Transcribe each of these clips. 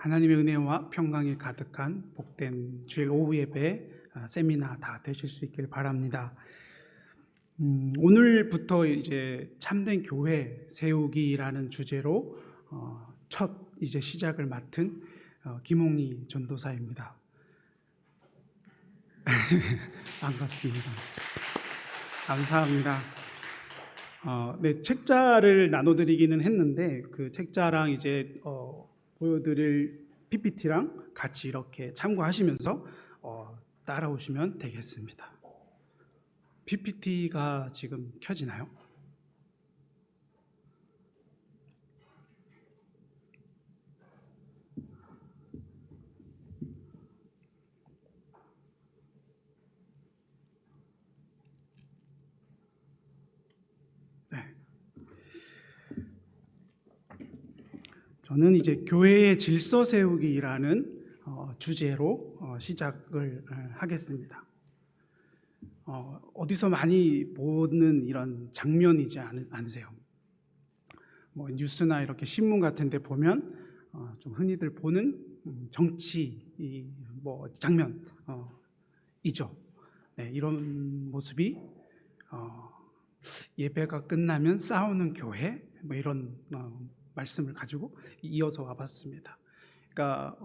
하나님의 은혜와 평강이 가득한 복된 주일 오후 예배 세미나 다 되실 수 있길 바랍니다. 오늘부터 이제 참된 교회 세우기라는 주제로 첫 이제 시작을 맡은 김홍희 전도사입니다. 반갑습니다. 감사합니다. 네, 책자를 나눠드리기는 했는데 그 책자랑 이제 보여드릴 PPT랑 같이 이렇게 참고하시면서 따라오시면 되겠습니다. PPT가 지금 켜지나요? 네. 저는 이제 교회의 질서 세우기라는 주제로 시작을 하겠습니다. 어디서 많이 보는 이런 장면이지 않으세요? 뭐 뉴스나 이렇게 신문 같은 데 보면 좀 흔히들 보는 정치 뭐 장면이죠. 네, 이런 모습이 예배가 끝나면 싸우는 교회 뭐 이런 말씀을 가지고 이어서 와봤습니다. 그러니까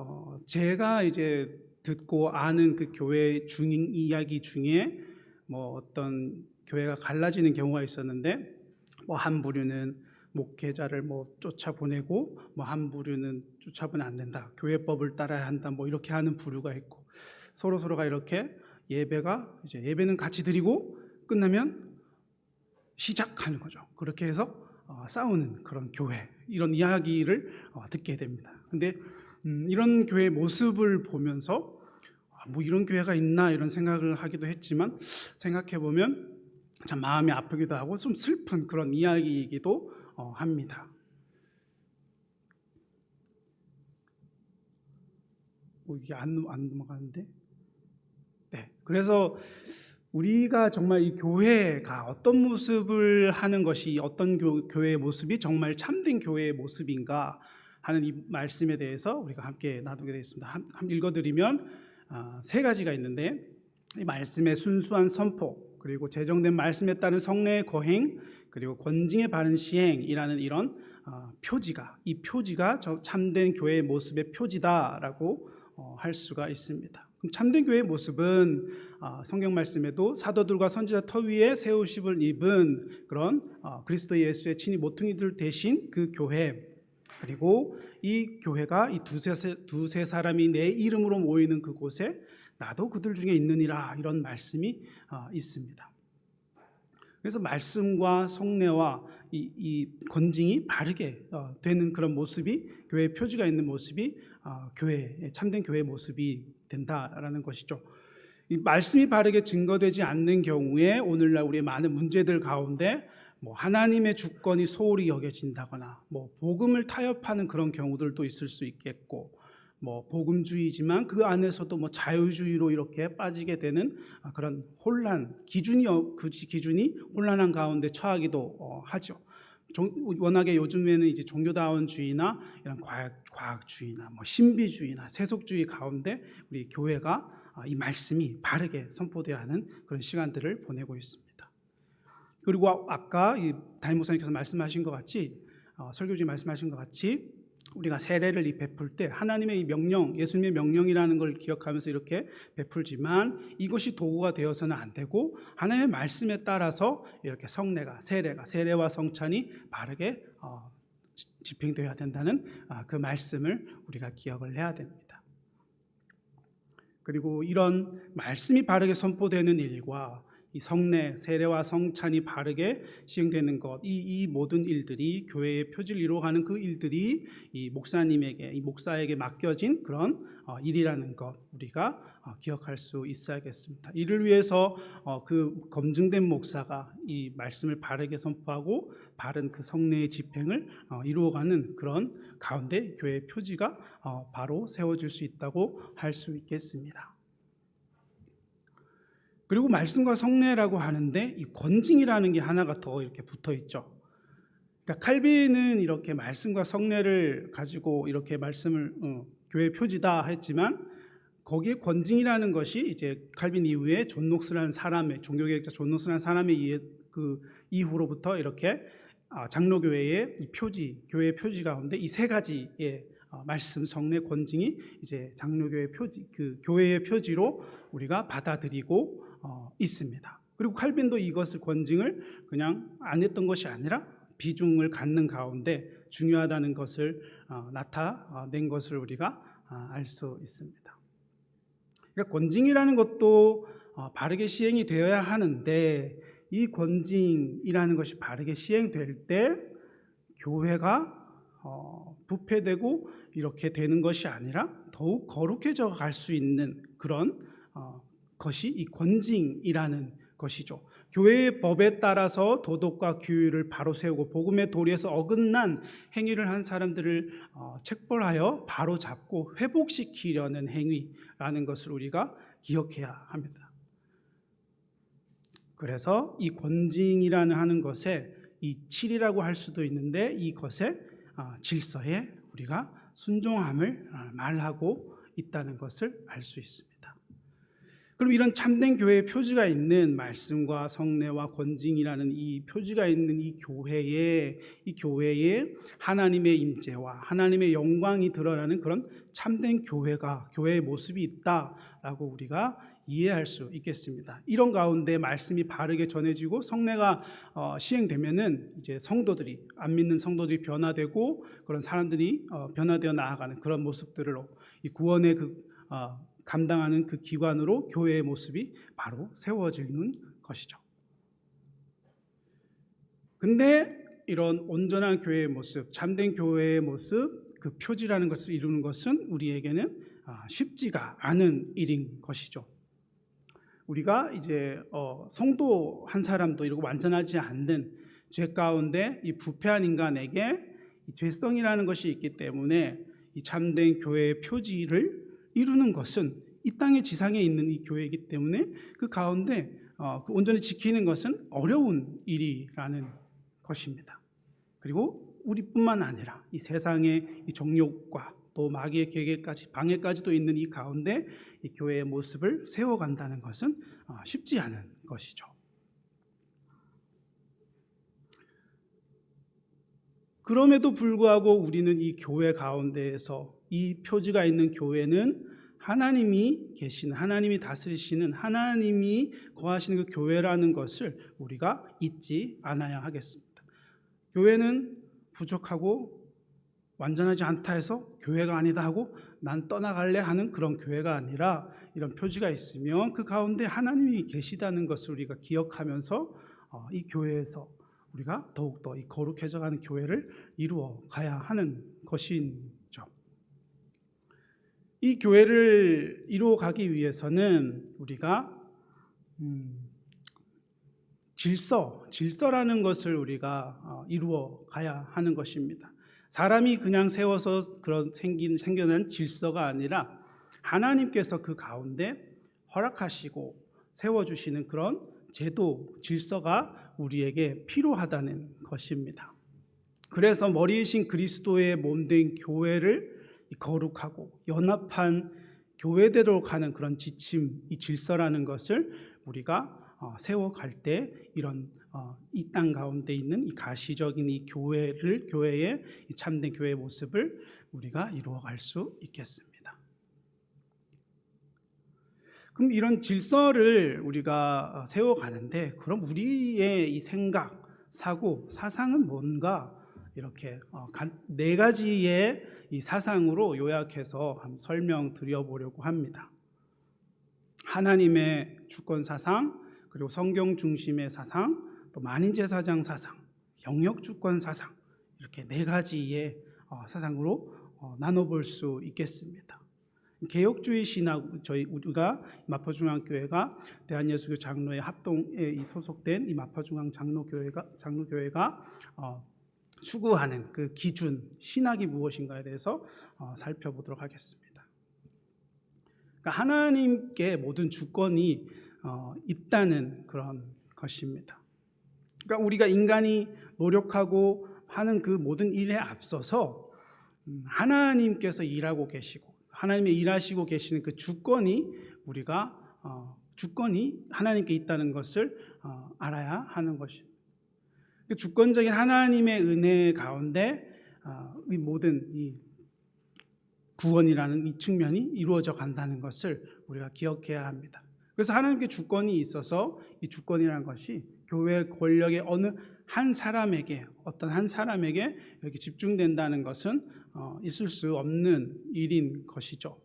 제가 이제 듣고 아는 그 교회 이야기 중에 뭐 어떤 교회가 갈라지는 경우가 있었는데 뭐 한 부류는 목회자를 뭐 쫓아보내고 뭐 한 부류는 쫓아보면 안 된다, 교회법을 따라야 한다, 뭐 이렇게 하는 부류가 있고 서로가 이렇게 예배는 같이 드리고 끝나면 시작하는 거죠. 그렇게 해서 싸우는 그런 교회, 이런 이야기를 듣게 됩니다. 근데 이런 교회 모습을 보면서 뭐 이런 교회가 있나 이런 생각을 하기도 했지만 생각해 보면 참 마음이 아프기도 하고 좀 슬픈 그런 이야기이기도 합니다. 이게 안 넘어가는데. 네, 그래서 우리가 정말 이 교회가 어떤 모습을 하는 것이, 어떤 교회의 모습이 정말 참된 교회의 모습인가 하는 이 말씀에 대해서 우리가 함께 나누게 되겠습니다. 한번 읽어드리면 세 가지가 있는데, 이 말씀의 순수한 선포, 그리고 제정된 말씀에 따른 성례의 거행, 그리고 권징의 바른 시행이라는 이런 이 표지가 참된 교회의 모습의 표지다라고 할 수가 있습니다. 그럼 참된 교회의 모습은 성경 말씀에도 사도들과 선지자 터 위에 새 옷을 입은 그런 그리스도 예수의 친히 모퉁이들 대신 그 교회, 그리고 이 교회가 이 두세 사람이 내 이름으로 모이는 그곳에 나도 그들 중에 있느니라, 이런 말씀이 있습니다. 그래서 말씀과 성례와 이 권징이 바르게 되는 그런 모습이, 교회의 표지가 있는 모습이 참된 교회의 모습이 된다라는 것이죠. 이 말씀이 바르게 증거되지 않는 경우에 오늘날 우리의 많은 문제들 가운데 뭐 하나님의 주권이 소홀히 여겨진다거나 뭐 복음을 타협하는 그런 경우들도 있을 수 있겠고, 뭐 복음주의지만 그 안에서도 뭐 자유주의로 이렇게 빠지게 되는 그런 기준이 혼란한 가운데 처하기도 하죠. 워낙에 요즘에는 이제 종교다원주의나 이런 과학주의나 뭐 신비주의나 세속주의 가운데 우리 교회가 이 말씀이 바르게 선포되어야 하는 그런 시간들을 보내고 있습니다. 그리고 아까 이 담임 목사님께서 말씀하신 것 같이, 설교지 말씀하신 것 같이, 우리가 세례를 베풀 때 하나님의 이 명령, 예수님의 명령이라는 걸 기억하면서 이렇게 베풀지만 이것이 도구가 되어서는 안 되고 하나님의 말씀에 따라서 이렇게 세례와 성찬이 바르게 집행되어야 된다는 그 말씀을 우리가 기억을 해야 됩니다. 그리고 이런 말씀이 바르게 선포되는 일과 이 세례와 성찬이 바르게 시행되는 것, 이 모든 일들이 교회의 표지를 이루어가는 그 일들이 이 목사에게 맡겨진 그런 일이라는 것, 우리가 기억할 수 있어야겠습니다. 이를 위해서 그 검증된 목사가 이 말씀을 바르게 선포하고 바른 그 성례의 집행을 이루어가는 그런 가운데 교회의 표지가 바로 세워질 수 있다고 할 수 있겠습니다. 그리고 말씀과 성례라고 하는데 이 권징이라는 게 하나가 더 이렇게 붙어 있죠. 그러니까 칼빈은 이렇게 말씀과 성례를 가지고 이렇게 말씀을 교회 표지다 했지만 거기에 권징이라는 것이 이제 칼빈 이후에 존 녹스라는 사람의 종교개혁자 존 녹스라는 사람의 그 이후로부터 이렇게 장로교회의 이 표지, 교회의 표지 가운데 이 세 가지의 말씀, 성례, 권징이 이제 장로교회 표지, 그 교회의 표지로 우리가 받아들이고 있습니다. 그리고 칼빈도 이것을 권징을 그냥 안 했던 것이 아니라 비중을 갖는 가운데 중요하다는 것을 나타낸 것을 우리가 알 수 있습니다. 그러니까 권징이라는 것도 바르게 시행이 되어야 하는데 이 권징이라는 것이 바르게 시행될 때 교회가 부패되고 이렇게 되는 것이 아니라 더욱 거룩해져 갈 수 있는 그런 것이 이 권징이라는 것이죠. 교회의 법에 따라서 도덕과 규율을 바로 세우고 복음의 도리에서 어긋난 행위를 한 사람들을 책벌하여 바로 잡고 회복시키려는 행위라는 것을 우리가 기억해야 합니다. 그래서 이 권징이라는 하는 것에 이 칠이라고 할 수도 있는데 이것의 질서에 우리가 순종함을 말하고 있다는 것을 알 수 있습니다. 그럼 이런 참된 교회의 표지가 있는 말씀과 성례와 권징이라는 이 표지가 있는 이 교회에 하나님의 임재와 하나님의 영광이 드러나는 그런 참된 교회의 모습이 있다라고 우리가 이해할 수 있겠습니다. 이런 가운데 말씀이 바르게 전해지고 성례가 시행되면은 이제 성도들이 안 믿는 성도들이 변화되고 그런 사람들이 변화되어 나아가는 그런 모습들로 이 구원의 감당하는 그 기관으로 교회의 모습이 바로 세워지는 것이죠. 근데 이런 온전한 교회의 모습, 참된 교회의 모습, 그 표지라는 것을 이루는 것은 우리에게는 쉽지가 않은 일인 것이죠. 우리가 이제 성도 한 사람도 이렇게 완전하지 않는 죄 가운데 이 부패한 인간에게 이 죄성이라는 것이 있기 때문에 이 참된 교회의 표지를 이루는 것은 이 땅의 지상에 있는 이 교회이기 때문에 그 가운데 온전히 지키는 것은 어려운 일이라는 것입니다. 그리고 우리뿐만 아니라 이 세상의 이 정욕과 또 마귀의 계계까지 방해까지도 있는 이 가운데 이 교회의 모습을 세워간다는 것은 쉽지 않은 것이죠. 그럼에도 불구하고 우리는 이 교회 가운데에서 이 표지가 있는 교회는 하나님이 계시는, 하나님이 다스리시는, 하나님이 거하시는 그 교회라는 것을 우리가 잊지 않아야 하겠습니다. 교회는 부족하고 완전하지 않다 해서 교회가 아니다 하고 난 떠나갈래 하는 그런 교회가 아니라 이런 표지가 있으면 그 가운데 하나님이 계시다는 것을 우리가 기억하면서 이 교회에서 우리가 더욱더 이 거룩해져가는 교회를 이루어 가야 하는 것이죠. 이 교회를 이루어 가기 위해서는 우리가 질서라는 것을 우리가 이루어 가야 하는 것입니다. 사람이 그냥 세워서 그런 생겨난 질서가 아니라 하나님께서 그 가운데 허락하시고 세워주시는 그런 제도, 질서가 우리에게 필요하다는 것입니다. 그래서 머리이신 그리스도의 몸된 교회를 거룩하고 연합한 교회대로 가는 그런 지침, 이 질서라는 것을 우리가 세워갈 때 이런 이 땅 가운데 있는 이 가시적인 이 교회의 이 참된 교회의 모습을 우리가 이루어갈 수 있겠습니다. 그럼 이런 질서를 우리가 세워가는데 그럼 우리의 이 생각, 사고, 사상은 뭔가 이렇게 네 가지의 이 사상으로 요약해서 한번 설명드려보려고 합니다. 하나님의 주권 사상, 그리고 성경 중심의 사상, 또 만인제사장 사상, 영역 주권 사상, 이렇게 네 가지의 사상으로 나눠볼 수 있겠습니다. 개혁주의 신학, 우리가 마포중앙교회가 대한예수교 장로의 합동에 소속된 이 마포중앙 장로교회가 추구하는 그 기준, 신학이 무엇인가에 대해서 살펴보도록 하겠습니다. 그러니까 하나님께 모든 주권이 있다는 그런 것입니다. 그러니까 우리가 인간이 노력하고 하는 그 모든 일에 앞서서 하나님께서 일하고 계시고 하나님의 일하시고 계시는 그 주권이 주권이 하나님께 있다는 것을 알아야 하는 것입니다. 그 주권적인 하나님의 은혜 가운데 이 모든 이 구원이라는 이 측면이 이루어져 간다는 것을 우리가 기억해야 합니다. 그래서 하나님께 주권이 있어서 이 주권이라는 것이 교회 권력의 어느 한 사람에게 어떤 한 사람에게 이렇게 집중된다는 것은 있을 수 없는 일인 것이죠.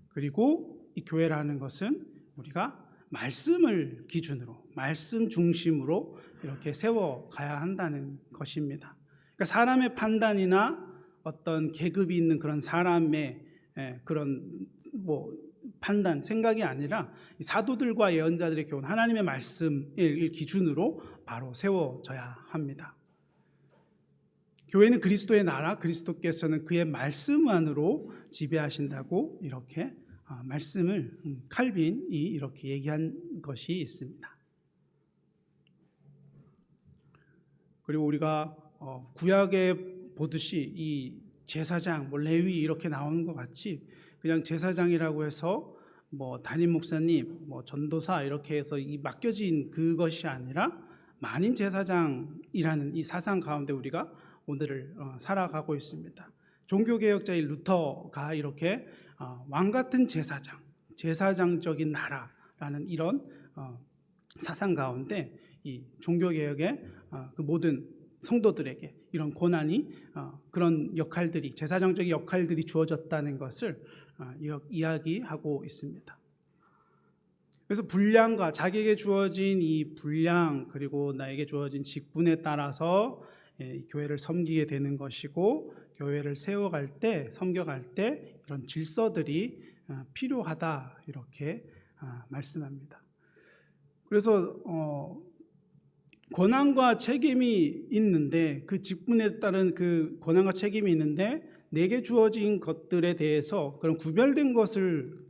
그리고 이 교회라는 것은 우리가 말씀을 기준으로 말씀 중심으로 이렇게 세워가야 한다는 것입니다. 그러니까 사람의 판단이나 어떤 계급이 있는 그런 사람의 그런 판단, 생각이 아니라 사도들과 예언자들의 교훈, 하나님의 말씀을 기준으로 바로 세워져야 합니다. 교회는 그리스도의 나라, 그리스도께서는 그의 말씀 안으로 지배하신다고 이렇게 말씀을 칼빈이 이렇게 얘기한 것이 있습니다. 그리고 우리가 구약에 보듯이 이 제사장, 레위 이렇게 나오는 것 같이 그냥 제사장이라고 해서 담임 목사님, 전도사 이렇게 해서 이 맡겨진 그것이 아니라 만인 제사장이라는 이 사상 가운데 우리가 오늘을 살아가고 있습니다. 종교개혁자인 루터가 이렇게 왕 같은 제사장, 제사장적인 나라라는 이런 사상 가운데 이 종교개혁의 그 모든 성도들에게 이런 고난이 그런 역할들이 제사장적인 역할들이 주어졌다는 것을 이야기하고 있습니다. 그래서 분량과 자기에게 주어진 이 분량 그리고 나에게 주어진 직분에 따라서 교회를 섬기게 되는 것이고 교회를 세워갈 때 섬겨갈 때 이런 질서들이 필요하다 이렇게 말씀합니다. 그래서 권한과 책임이 있는데 그 직분에 따른 그 권한과 책임이 있는데 내게 주어진 것들에 대해서 그런 구별된 것을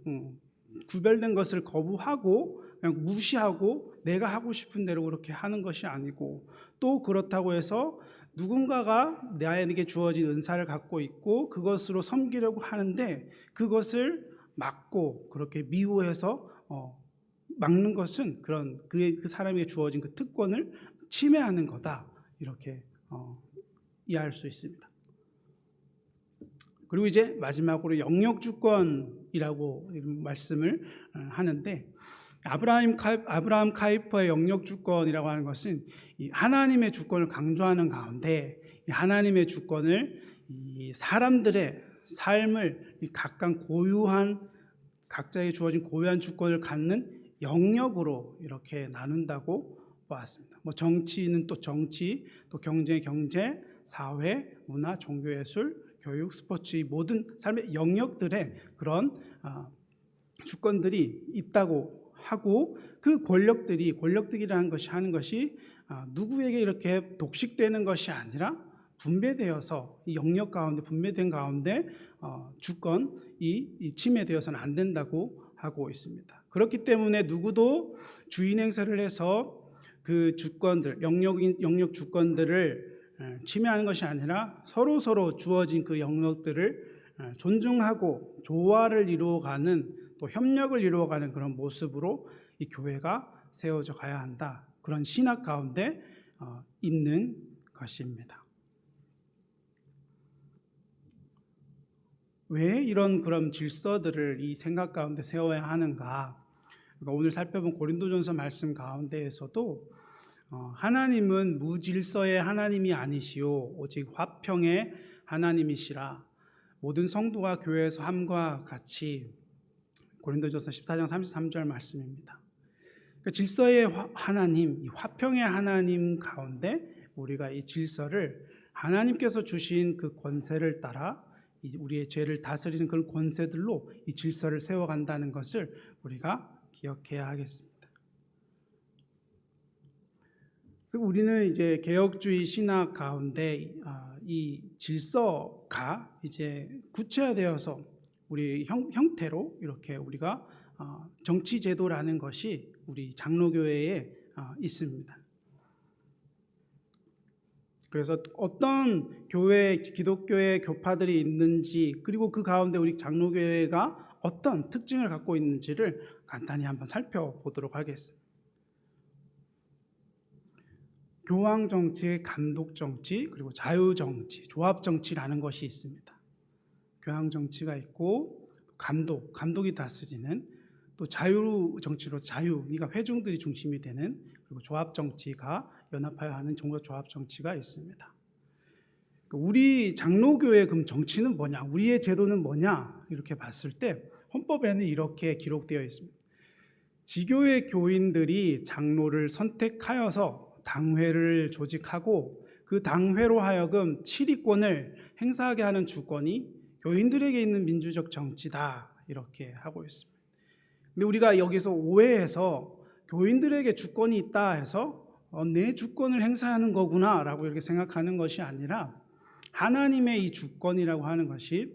거부하고 그냥 무시하고 내가 하고 싶은 대로 그렇게 하는 것이 아니고 또 그렇다고 해서 누군가가 나에게 주어진 은사를 갖고 있고 그것으로 섬기려고 하는데 그것을 막고 그렇게 미워해서 막는 것은 그런 그 사람에게 주어진 그 특권을 침해하는 거다 이렇게 이해할 수 있습니다. 그리고 이제 마지막으로 영역 주권이라고 말씀을 하는데 아브라함 카이퍼의 영역 주권이라고 하는 것은 이 하나님의 주권을 강조하는 가운데 이 하나님의 주권을 이 사람들의 삶을 각각 각자의 주어진 고유한 주권을 갖는 영역으로 이렇게 나눈다고 보았습니다. 정치는 또 정치, 또 경제, 사회, 문화, 종교예술, 교육, 스포츠 이 모든 삶의 영역들에 그런 주권들이 있다고 하고 그 권력들이라는 것이 하는 것이 누구에게 이렇게 독식되는 것이 아니라 분배되어서 이 영역 가운데 분배된 가운데 주권이 침해되어서는 안 된다고 하고 있습니다. 그렇기 때문에 누구도 주인 행세를 해서 그 주권들, 영역 주권들을 침해하는 것이 아니라 서로 주어진 그 영역들을 존중하고 조화를 이루어가는 또 협력을 이루어가는 그런 모습으로 이 교회가 세워져 가야 한다. 그런 신학 가운데 있는 것입니다. 왜 이런 그런 질서들을 이 생각 가운데 세워야 하는가? 그러니까 오늘 살펴본 고린도전서 말씀 가운데에서도 하나님은 무질서의 하나님이 아니시오 오직 화평의 하나님이시라. 모든 성도가 교회에서 함과 같이 고린도전서 14장 33절 말씀입니다. 그러니까 질서의 하나님, 이 화평의 하나님 가운데 우리가 이 질서를 하나님께서 주신 그 권세를 따라 우리의 죄를 다스리는 그런 권세들로 이 질서를 세워간다는 것을 우리가 기억해야 하겠습니다. 그래서 우리는 이제 개혁주의 신학 가운데 이 질서가 이제 구체화되어서 우리 형태로 이렇게 우리가 정치제도라는 것이 우리 장로교회의 있습니다. 그래서 어떤 교회, 기독교의 교파들이 있는지, 그리고 그 가운데 우리 장로교회가 어떤 특징을 갖고 있는지를 간단히 한번 살펴보도록 하겠습니다. 교황 정치, 감독 정치, 그리고 자유 정치, 조합 정치라는 것이 있습니다. 교황 정치가 있고 감독이 다스리는, 또 자유 정치로 그러니까 회중들이 중심이 되는, 그리고 조합 정치가 연합하여 하는 종교 조합 정치가 있습니다. 우리 장로교회 그럼 정치는 뭐냐? 우리의 제도는 뭐냐? 이렇게 봤을 때 헌법에는 이렇게 기록되어 있습니다. 지교회 교인들이 장로를 선택하여서 당회를 조직하고 그 당회로 하여금 치리권을 행사하게 하는 주권이 교인들에게 있는 민주적 정치다, 이렇게 하고 있습니다. 근데 우리가 여기서 오해해서 교인들에게 주권이 있다 해서 내 주권을 행사하는 거구나 라고 이렇게 생각하는 것이 아니라, 하나님의 이 주권이라고 하는 것이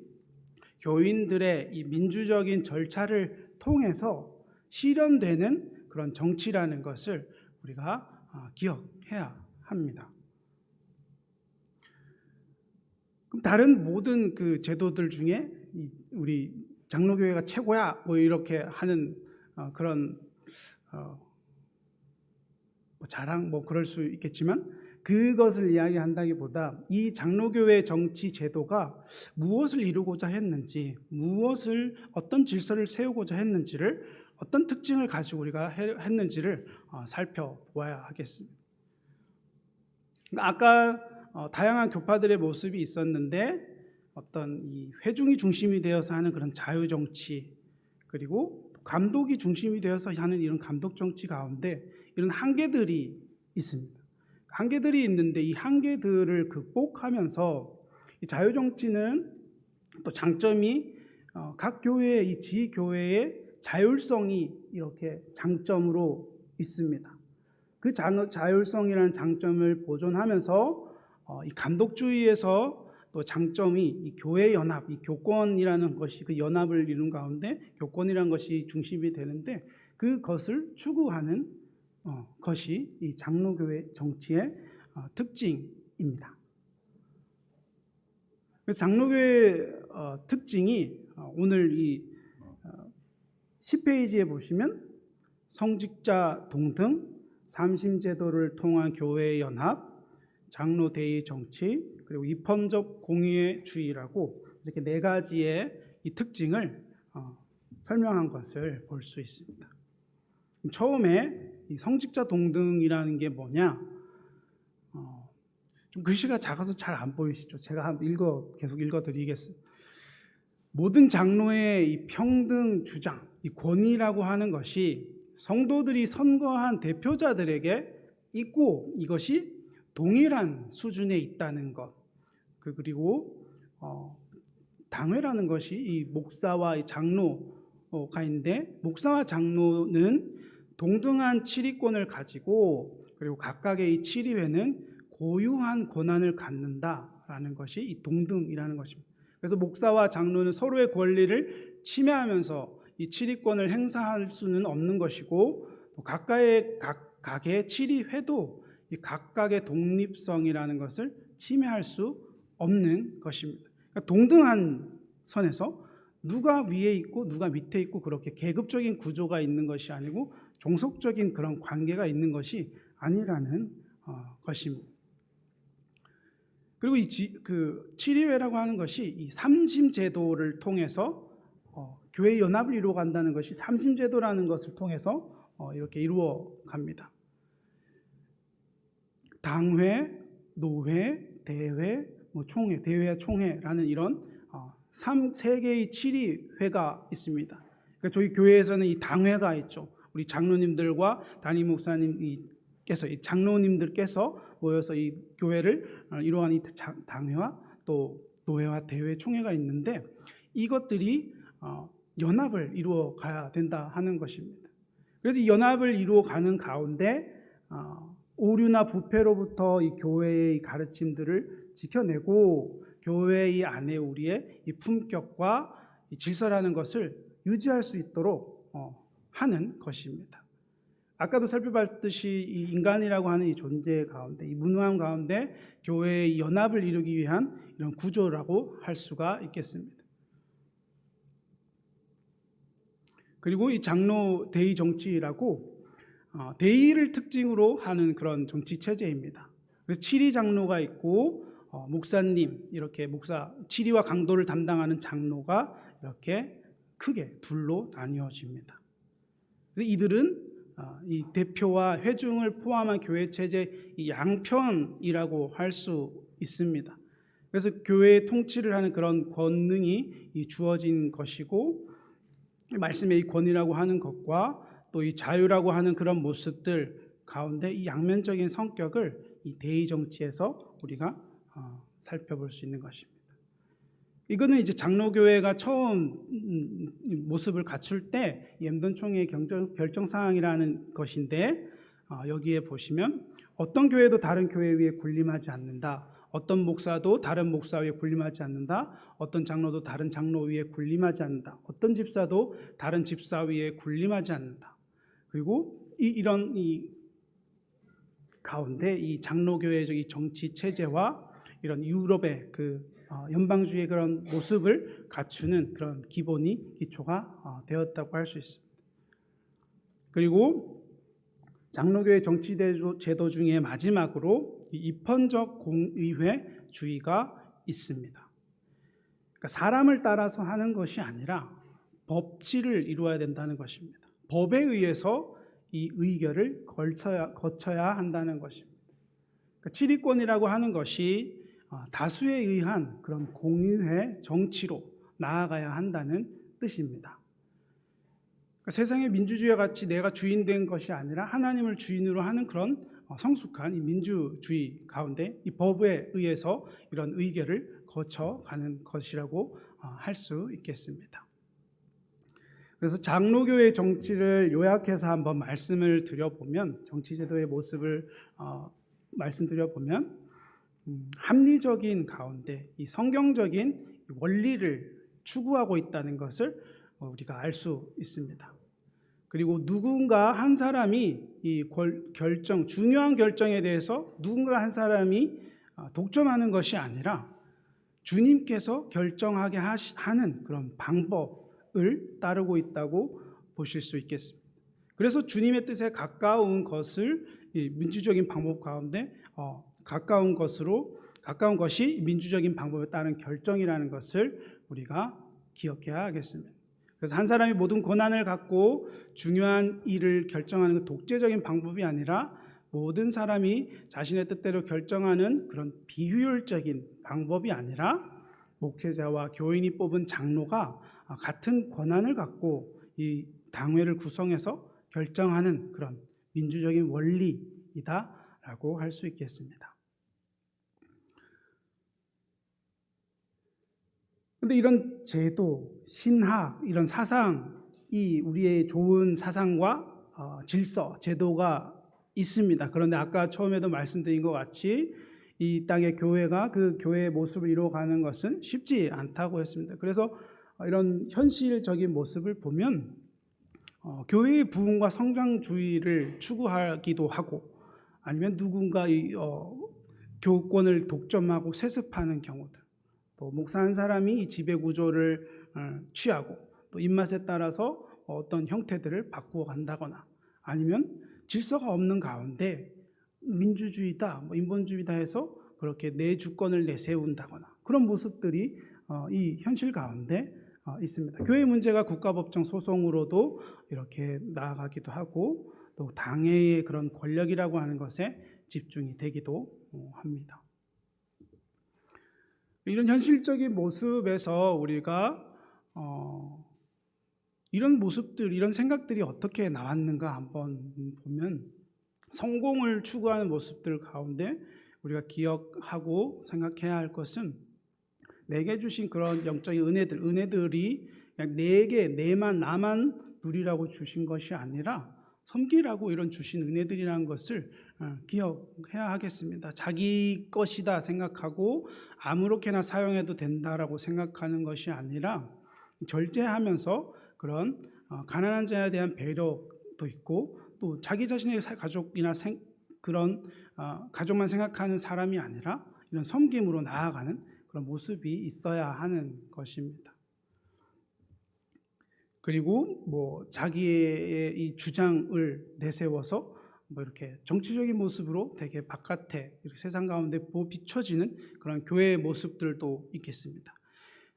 교인들의 이 민주적인 절차를 통해서 실현되는 그런 정치라는 것을 우리가 기억해야 합니다. 그럼 다른 모든 그 제도들 중에 우리 장로교회가 최고야 뭐 이렇게 하는 그런 자랑 뭐 그럴 수 있겠지만, 그것을 이야기한다기보다 이 장로교회 정치 제도가 무엇을 이루고자 했는지, 어떤 질서를 세우고자 했는지를, 어떤 특징을 가지고 우리가 했는지를 살펴보아야 하겠습니다. 아까 다양한 교파들의 모습이 있었는데, 어떤 이 회중이 중심이 되어서 하는 그런 자유 정치, 그리고 감독이 중심이 되어서 하는 이런 감독 정치 가운데 이런 한계들이 있습니다. 한계들이 있는데 이 한계들을 극복하면서 이 자유 정치는 또 장점이 각 교회의 이 지교회의 자율성이 이렇게 장점으로 있습니다. 그 자율성이라는 장점을 보존하면서 이 감독주의에서 또 장점이 이 교회 연합, 이 교권이라는 것이, 그 연합을 이룬 가운데 교권이라는 것이 중심이 되는데, 그것을 추구하는 것이 이 장로교회 정치의 특징입니다. 그래서 장로교회 특징이 오늘 이 10페이지에 보시면 성직자 동등, 삼심제도를 통한 교회의 연합, 장로 대의 정치, 그리고 입헌적 공의의 주의라고 이렇게 네 가지의 이 특징을 설명한 것을 볼 수 있습니다. 처음에 이 성직자 동등이라는 게 뭐냐? 좀 글씨가 작아서 잘 안 보이시죠? 제가 계속 읽어드리겠습니다. 모든 장로의 이 평등 주장, 이 권위라고 하는 것이 성도들이 선거한 대표자들에게 있고, 이것이 동일한 수준에 있다는 것, 그리고 당회라는 것이 이 목사와 이 장로가 있는데, 목사와 장로는 동등한 치리권을 가지고, 그리고 각각의 이 치리회는 고유한 권한을 갖는다라는 것이 이 동등이라는 것입니다. 그래서 목사와 장로는 서로의 권리를 침해하면서 이 치리권을 행사할 수는 없는 것이고, 또 각각의 치리회도 이 각각의 독립성이라는 것을 침해할 수 없는 것입니다. 그러니까 동등한 선에서 누가 위에 있고 누가 밑에 있고, 그렇게 계급적인 구조가 있는 것이 아니고 종속적인 그런 관계가 있는 것이 아니라는 것입니다. 그리고 그 치리회라고 하는 것이 이 삼심제도를 통해서 교회 연합을 이루어 간다는 것이, 삼심제도라는 것을 통해서 이렇게 이루어 갑니다. 당회, 노회, 대회, 총회, 대회와 총회라는 이런 세 개의 치리회가 있습니다. 그러니까 저희 교회에서는 이 당회가 있죠. 우리 장로님들과 담임 목사님께서, 이 장로님들께서 모여서 이 교회를 이루어가는 이 당회와 또 노회와 대회, 총회가 있는데, 이것들이 연합을 이루어 가야 된다 하는 것입니다. 그래서 이 연합을 이루어 가는 가운데 오류나 부패로부터 이 교회의 가르침들을 지켜내고, 교회의 안에 우리의 이 품격과 이 질서라는 것을 유지할 수 있도록 하는 것입니다. 아까도 살펴봤듯이 이 인간이라고 하는 이 존재 가운데, 이 무능함 가운데 교회의 연합을 이루기 위한 이런 구조라고 할 수가 있겠습니다. 그리고 이 장로 대의 정치라고 대의를 특징으로 하는 그런 정치 체제입니다. 그래서 7위 장로가 있고 목사님, 이렇게 목사 7위와 강도를 담당하는 장로가 이렇게 크게 둘로 나뉘어집니다. 그래서 이들은 이 대표와 회중을 포함한 교회 체제 이 양편이라고 할 수 있습니다. 그래서 교회의 통치를 하는 그런 권능이 주어진 것이고, 말씀의 이 권위라고 하는 것과 또 이 자유라고 하는 그런 모습들 가운데 이 양면적인 성격을 이 대의 정치에서 우리가 살펴볼 수 있는 것입니다. 이거는 이제 장로교회가 처음 모습을 갖출 때 엠던총회의 결정 사항이라는 것인데, 여기에 보시면 어떤 교회도 다른 교회 위에 군림하지 않는다. 어떤 목사도 다른 목사 위에 군림하지 않는다. 어떤 장로도 다른 장로 위에 군림하지 않는다. 어떤 집사도 다른 집사 위에 군림하지 않는다. 그리고 이런 가운데 이 장로교회적 이 정치 체제와 이런 유럽의 그 연방주의의 그런 모습을 갖추는 그런 기초가 되었다고 할 수 있습니다. 그리고 장로교회 정치 제도 중에 마지막으로 입헌적 공의회주의가 있습니다. 그러니까 사람을 따라서 하는 것이 아니라 법치를 이루어야 된다는 것입니다. 법에 의해서 이 의결을 거쳐야 한다는 것입니다. 그러니까 7위권이라고 하는 것이 다수에 의한 그런 공의회 정치로 나아가야 한다는 뜻입니다. 그러니까 세상의 민주주의와 같이 내가 주인 된 것이 아니라 하나님을 주인으로 하는 그런 성숙한 이 민주주의 가운데 이 법에 의해서 이런 의결을 거쳐가는 것이라고 할 수 있겠습니다. 그래서 장로교회 정치를 요약해서 한번 말씀을 드려보면, 정치제도의 모습을 말씀드려보면 합리적인 가운데 이 성경적인 원리를 추구하고 있다는 것을 우리가 알 수 있습니다. 그리고 누군가 한 사람이 이 중요한 결정에 대해서 누군가 한 사람이 독점하는 것이 아니라 주님께서 결정하게 하는 그런 방법을 따르고 있다고 보실 수 있겠습니다. 그래서 주님의 뜻에 가까운 것을 이 민주적인 방법 가운데 가까운 것이 민주적인 방법에 따른 결정이라는 것을 우리가 기억해야 하겠습니다. 그래서 한 사람이 모든 권한을 갖고 중요한 일을 결정하는 건 독재적인 방법이 아니라 모든 사람이 자신의 뜻대로 결정하는 그런 비효율적인 방법이 아니라 목회자와 교인이 뽑은 장로가 같은 권한을 갖고 이 당회를 구성해서 결정하는 그런 민주적인 원리이다라고 할 수 있겠습니다. 그런데 이런 제도, 신학, 이런 사상이 우리의 좋은 사상과 질서, 제도가 있습니다. 그런데 아까 처음에도 말씀드린 것 같이 이 땅의 교회가 그 교회의 모습을 이루어가는 것은 쉽지 않다고 했습니다. 그래서 이런 현실적인 모습을 보면 교회의 부흥과 성장주의를 추구하기도 하고, 아니면 누군가 교권을 독점하고 세습하는 경우들, 또 목사 한 사람이 지배 구조를 취하고 또 입맛에 따라서 어떤 형태들을 바꾸어 간다거나, 아니면 질서가 없는 가운데 민주주의다, 인본주의다 해서 그렇게 내 주권을 내세운다거나, 그런 모습들이 이 현실 가운데 있습니다. 교회 문제가 국가법정 소송으로도 이렇게 나아가기도 하고, 또 당회의 그런 권력이라고 하는 것에 집중이 되기도 합니다. 이런 현실적인 모습에서 우리가 이런 모습들, 이런 생각들이 어떻게 나왔는가 한번 보면, 성공을 추구하는 모습들 가운데 우리가 기억하고 생각해야 할 것은, 내게 주신 그런 영적인 은혜들이 그냥 나만 누리라고 주신 것이 아니라 섬기라고 이런 주신 은혜들이라는 것을 기억해야 하겠습니다. 자기 것이다 생각하고 아무렇게나 사용해도 된다라고 생각하는 것이 아니라, 절제하면서 그런 가난한 자에 대한 배려도 있고, 또 자기 자신의 가족이나 그런 가족만 생각하는 사람이 아니라 이런 섬김으로 나아가는 그런 모습이 있어야 하는 것입니다. 그리고 뭐 자기의 이 주장을 내세워서 뭐 이렇게 정치적인 모습으로 되게 바깥에 이렇게 세상 가운데 비춰지는 그런 교회의 모습들도 있겠습니다.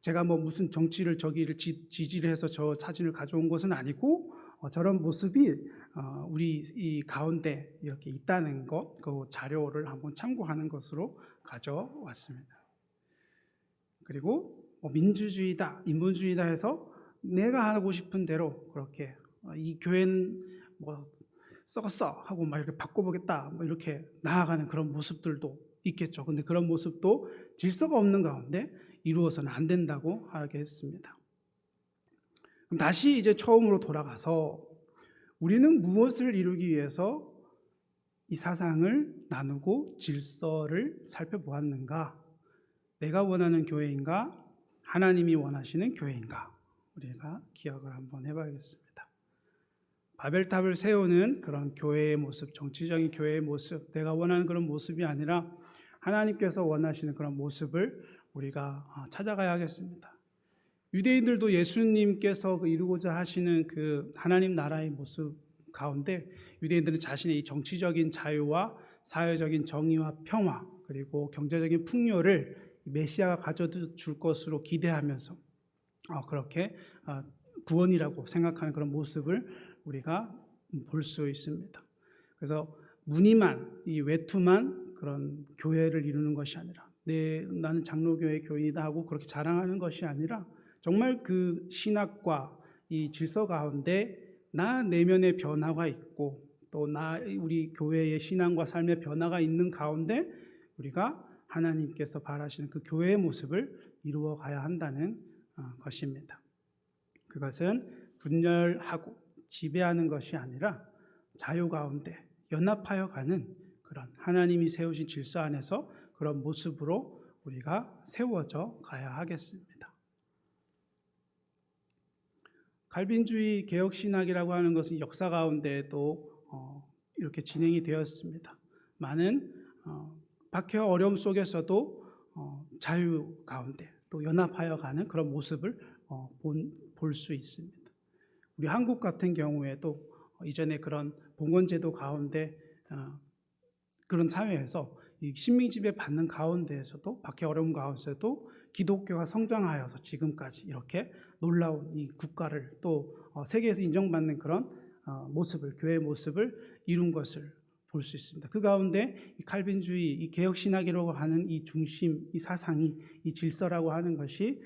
제가 뭐 무슨 정치를 저기를 지지를 해서 저 사진을 가져온 것은 아니고 저런 모습이 우리 이 가운데 이렇게 있다는 것, 그 자료를 한번 참고하는 것으로 가져왔습니다. 그리고 뭐 민주주의다, 인본주의다 해서 내가 하고 싶은 대로 그렇게 이 교회는 뭐 썩었어 하고 막 이렇게 바꿔보겠다 뭐 이렇게 나아가는 그런 모습들도 있겠죠. 근데 그런 모습도 질서가 없는 가운데 이루어서는 안 된다고 하겠습니다. 그럼 다시 이제 처음으로 돌아가서 우리는 무엇을 이루기 위해서 이 사상을 나누고 질서를 살펴보았는가? 내가 원하는 교회인가? 하나님이 원하시는 교회인가? 우리가 기억을 한번 해봐야겠습니다. 바벨탑을 세우는 그런 교회의 모습, 정치적인 교회의 모습, 내가 원하는 그런 모습이 아니라 하나님께서 원하시는 그런 모습을 우리가 찾아가야 하겠습니다. 유대인들도 예수님께서 이루고자 하시는 그 하나님 나라의 모습 가운데 유대인들은 자신의 이 정치적인 자유와 사회적인 정의와 평화 그리고 경제적인 풍요를 메시아가 가져줄 것으로 기대하면서 그렇게 구원이라고 생각하는 그런 모습을 우리가 볼 수 있습니다. 그래서 무늬만, 이 외투만 그런 교회를 이루는 것이 아니라 나는 장로교회 교인이다 하고 그렇게 자랑하는 것이 아니라 정말 그 신학과 이 질서 가운데 나 내면의 변화가 있고 또 우리 교회의 신앙과 삶의 변화가 있는 가운데 우리가 하나님께서 바라시는 그 교회의 모습을 이루어 가야 한다는 것입니다. 그것은 분열하고 지배하는 것이 아니라 자유 가운데 연합하여 가는 그런 하나님이 세우신 질서 안에서 그런 모습으로 우리가 세워져 가야 하겠습니다. 칼빈주의 개혁신학이라고 하는 것은 역사 가운데에도 이렇게 진행이 되었습니다. 많은 박해와 어려움 속에서도 자유 가운데 또 연합하여 가는 그런 모습을 볼 수 있습니다. 우리 한국 같은 경우에도 이전에 그런 봉건제도 가운데 그런 사회에서 이 식민지배 받는 가운데에서도 박해 어려움 가운데서도 기독교가 성장하여서 지금까지 이렇게 놀라운 이 국가를 또 세계에서 인정받는 그런 모습을 교회의 모습을 이룬 것을 볼 수 있습니다. 그 가운데 이 칼빈주의, 이 개혁신학이라고 하는 이 중심, 이 사상이 이 질서라고 하는 것이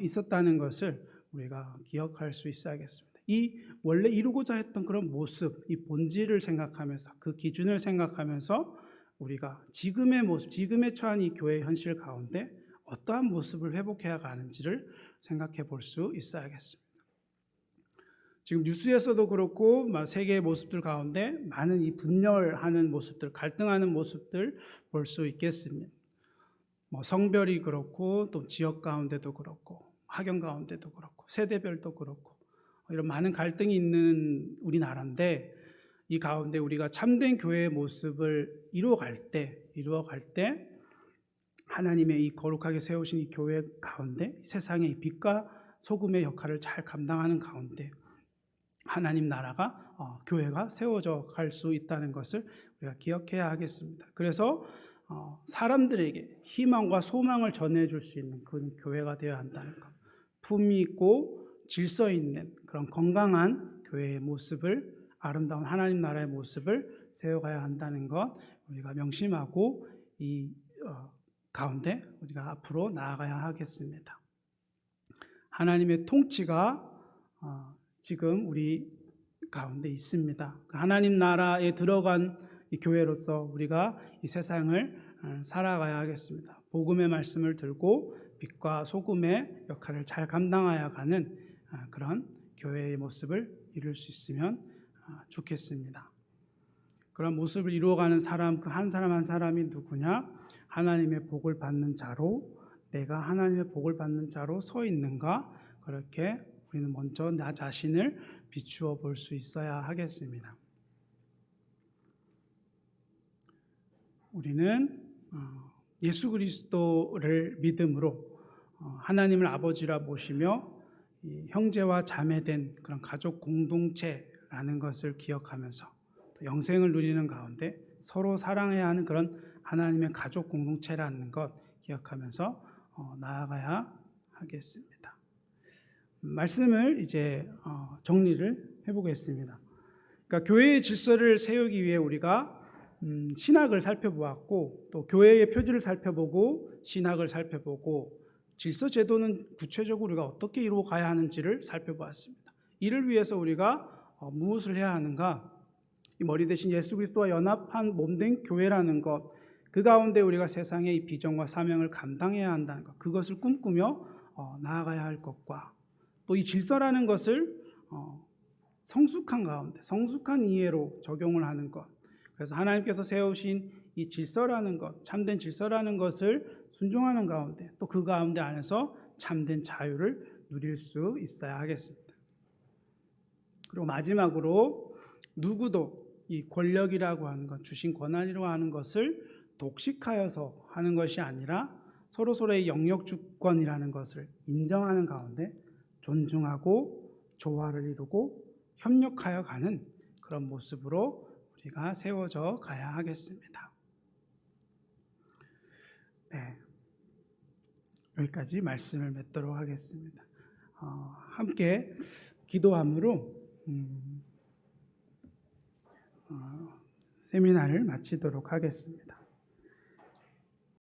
있었다는 것을 우리가 기억할 수 있어야겠습니다. 이 원래 이루고자 했던 그런 모습, 이 본질을 생각하면서 그 기준을 생각하면서 우리가 지금의 모습, 지금에 처한 이 교회의 현실 가운데 어떠한 모습을 회복해야 가는지를 생각해 볼 수 있어야겠습니다. 지금 뉴스에서도 그렇고 세계의 모습들 가운데 많은 이 분열하는 모습들, 갈등하는 모습들 볼 수 있겠습니다. 성별이 그렇고 또 지역 가운데도 그렇고 학연 가운데도 그렇고 세대별도 그렇고 이런 많은 갈등이 있는 우리나라인데 이 가운데 우리가 참된 교회의 모습을 이루어갈 때 하나님의 이 거룩하게 세우신 이 교회 가운데 세상의 빛과 소금의 역할을 잘 감당하는 가운데 하나님 나라가 교회가 세워져 갈 수 있다는 것을 우리가 기억해야 하겠습니다. 그래서 사람들에게 희망과 소망을 전해줄 수 있는 그런 교회가 되어야 한다는 것, 품위 있고 질서 있는 그런 건강한 교회의 모습을 아름다운 하나님 나라의 모습을 세워가야 한다는 것 우리가 명심하고 이 가운데 우리가 앞으로 나아가야 하겠습니다. 하나님의 통치가 지금 우리 가운데 있습니다. 하나님 나라에 들어간 이 교회로서 우리가 이 세상을 살아가야 하겠습니다. 복음의 말씀을 들고 빛과 소금의 역할을 잘 감당하여 가는 그런 교회의 모습을 이룰 수 있으면 좋겠습니다. 그런 모습을 이루어가는 사람, 그 한 사람 한 사람이 누구냐? 하나님의 복을 받는 자로, 내가 하나님의 복을 받는 자로 서 있는가? 그렇게 우리는 먼저 나 자신을 비추어 볼 수 있어야 하겠습니다. 우리는 예수 그리스도를 믿음으로 하나님을 아버지라 모시며 이 형제와 자매된 그런 가족 공동체라는 것을 기억하면서 또 영생을 누리는 가운데 서로 사랑해야 하는 그런 하나님의 가족 공동체라는 것 기억하면서 나아가야 하겠습니다. 말씀을 이제 정리를 해보겠습니다. 그러니까 교회의 질서를 세우기 위해 우리가 신학을 살펴보았고 또 교회의 표지를 살펴보고 신학을 살펴보고 질서 제도는 구체적으로 우리가 어떻게 이루어 가야 하는지를 살펴보았습니다. 이를 위해서 우리가 무엇을 해야 하는가? 이 머리 대신 예수 그리스도와 연합한 몸된 교회라는 것, 그 가운데 우리가 세상의 이 비전과 사명을 감당해야 한다는 것, 그것을 꿈꾸며 나아가야 할 것과 또 이 질서라는 것을 성숙한 가운데 성숙한 이해로 적용을 하는 것, 그래서 하나님께서 세우신 이 질서라는 것, 참된 질서라는 것을 순종하는 가운데 또 그 가운데 안에서 참된 자유를 누릴 수 있어야 하겠습니다. 그리고 마지막으로 누구도 이 권력이라고 하는 것, 주신 권한이라고 하는 것을 독식하여서 하는 것이 아니라 서로서로의 영역 주권이라는 것을 인정하는 가운데 존중하고 조화를 이루고 협력하여 가는 그런 모습으로 우리가 세워져 가야 하겠습니다. 네, 여기까지 말씀을 맺도록 하겠습니다. 함께 기도함으로 세미나를 마치도록 하겠습니다.